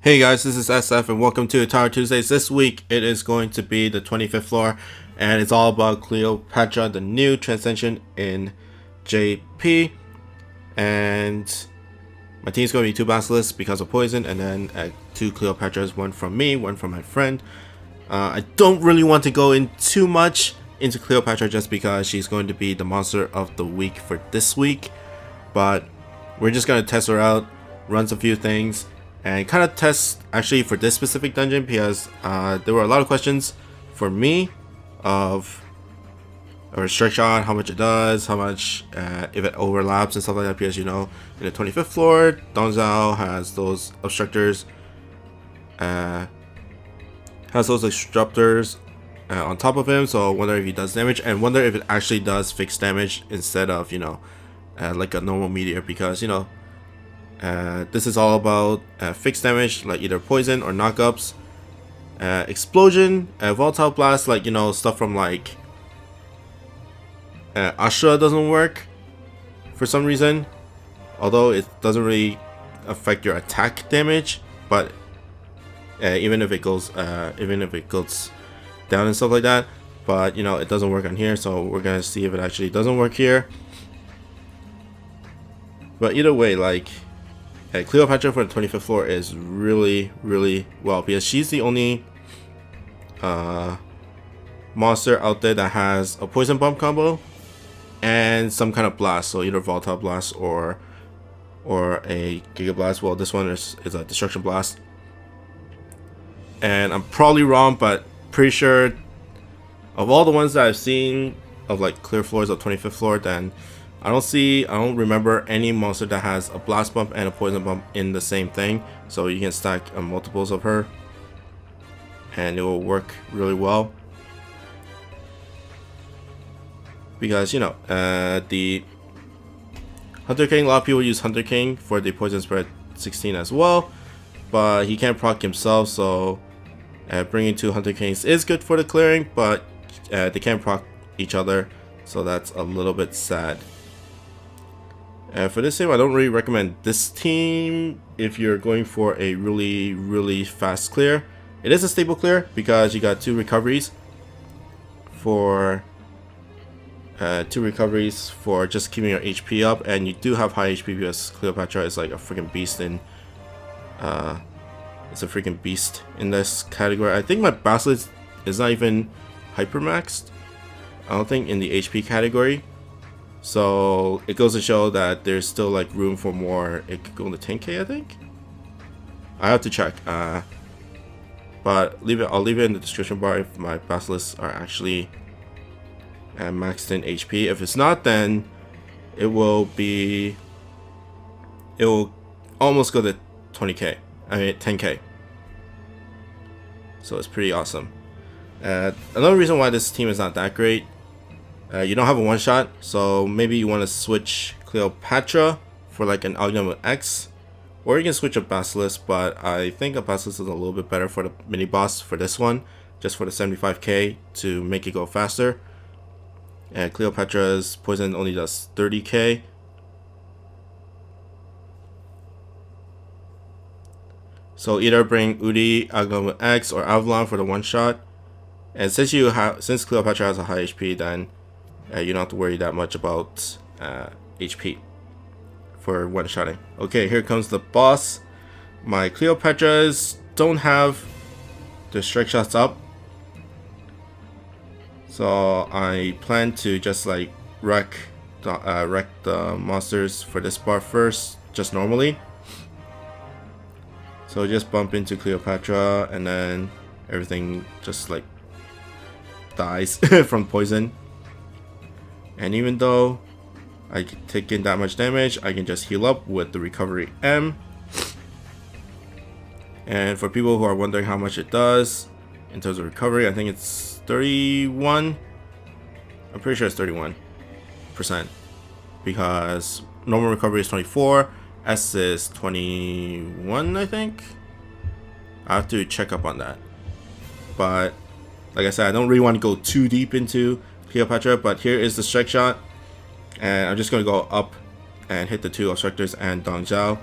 Hey guys, this is SF and welcome to Tower Tuesdays. This week it is going to be the 25th floor and it's all about Cleopatra, the new Transcended in JP. And my team's going to be 2 Basilisks because of poison, and then 2 Cleopatras, 1 from me, 1 from my friend. I don't really want to go in too much into Cleopatra just because she's going to be the monster of the week for this week. But we're just going to test her out, run some few things, and kind of test actually for this specific dungeon because there were a lot of questions for me of a restrict shot, how much it does, how much if it overlaps and stuff like that, because you know in the 25th floor Dong Zhao has those obstructors on top of him, so I wonder if he does damage and wonder if it actually does fixed damage instead of, you know, like a normal meteor, because you know this is all about fixed damage like either poison or knockups, explosion, volatile blast, like, you know, stuff from like Astra doesn't work for some reason, although it doesn't really affect your attack damage, but even if it goes down and stuff like that, but you know it doesn't work on here, so we're gonna see if it actually doesn't work here. But either way, like Cleopatra for the 25th floor is really well, because she's the only monster out there that has a poison bomb combo and some kind of blast, so either volatile blast or a giga blast. Well, this one is a destruction blast, and I'm probably wrong, but pretty sure of all the ones that I've seen of like clear floors of 25th floor, then I don't remember any monster that has a blast bump and a poison bump in the same thing, so you can stack multiples of her and it will work really well. Because you know the Hunter King, a lot of people use Hunter King for the poison spread 16 as well, but he can't proc himself, so bringing 2 Hunter Kings is good for the clearing, but they can't proc each other, so that's a little bit sad. For this team, I don't really recommend this team if you're going for a really fast clear. It is a stable clear because you got 2 recoveries for just keeping your HP up, and you do have high HP because Cleopatra is like a freaking beast in it's a freaking beast in this category. I think my Basilisk is not even hypermaxed, I don't think, in the HP category, so it goes to show that there's still like room for more. It could go into 10k, I think. I have to check, but I'll leave it in the description bar if my Basilisks are actually maxed in HP. If it's not, then it will almost go to 20k, I mean 10k, so it's pretty awesome. Another reason why this team is not that great, you don't have a one-shot, so maybe you want to switch Cleopatra for like an Augment X, or you can switch a Basilisk, but I think a Basilisk is a little bit better for the mini boss for this one, just for the 75k to make it go faster. And Cleopatra's poison only does 30k. So either bring Udi, Augment X, or Avalon for the one-shot. And since Cleopatra has a high HP, then you don't have to worry that much about HP for one-shotting. Okay, here comes the boss. My Cleopatras don't have the strike shots up, so I plan to just like wreck the monsters for this part first, just normally. So just bump into Cleopatra and then everything just like dies from poison. And even though I take in that much damage, I can just heal up with the recovery M. And for people who are wondering how much it does in terms of recovery, I think it's 31. I'm pretty sure it's 31%, because normal recovery is 24, S is 21, I think. I have to check up on that. But like I said, I don't really want to go too deep into Cleopatra, but here is the strike shot, and I'm just going to go up and hit the 2 obstructors and Dong Zhao.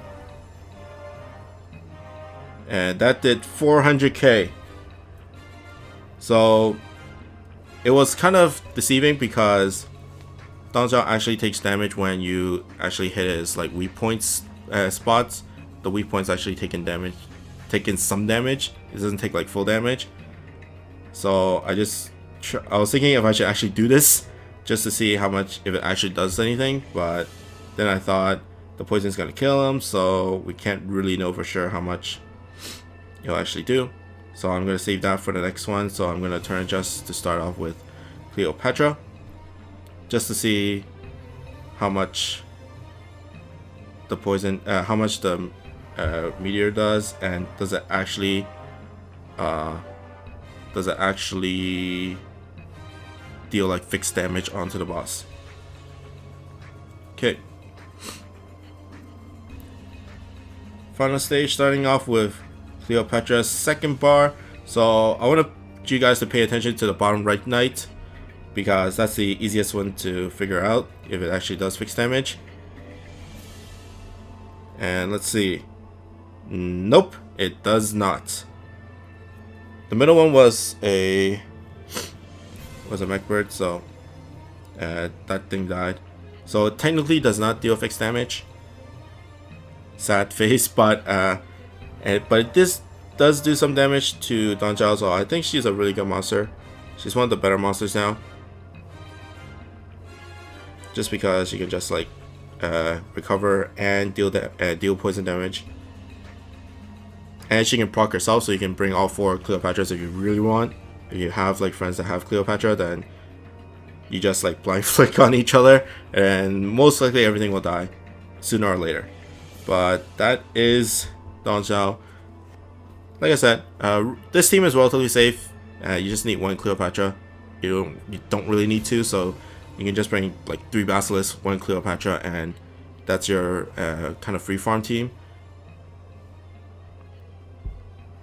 and that did 400k. So it was kind of deceiving because Dong Zhao actually takes damage when you actually hit his like weak points spots. The weak points actually taking some damage. It doesn't take like full damage. So I was thinking if I should actually do this just to see how much, if it actually does anything, but then I thought the poison's gonna kill him, so we can't really know for sure how much it'll actually do. So I'm gonna save that for the next one. So I'm gonna turn just to start off with Cleopatra, just to see how much the poison, how much the meteor does, and does it actually deal like fixed damage onto the boss. Okay. Final stage, starting off with Cleopatra's second bar. So I want you guys to pay attention to the bottom right knight, because that's the easiest one to figure out if it actually does fixed damage. And let's see. Nope, it does not. The middle one was a mech bird, so that thing died. So it technically does not deal fixed damage. Sad face, but this does do some damage to Dong Zhao, so I think she's a really good monster. She's one of the better monsters now, just because she can just like recover and deal poison damage, and she can proc herself, so you can bring all 4 Cleopatras if you really want. If you have like friends that have Cleopatra, then you just like blind flick on each other, and most likely everything will die sooner or later. But that is Dong Zhao. Like I said, this team is relatively safe. You just need 1 Cleopatra. You don't really need 2, so you can just bring like 3 Basilisks, 1 Cleopatra, and that's your kind of free farm team.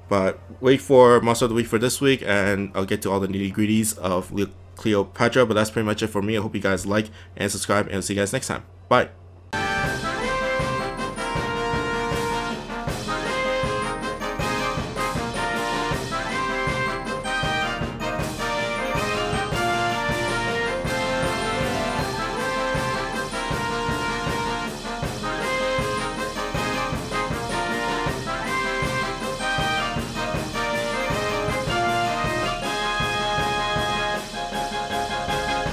But wait for Monster of the Week for this week, and I'll get to all the nitty-gritties of Cleopatra. But that's pretty much it for me. I hope you guys like and subscribe, and see you guys next time. Bye.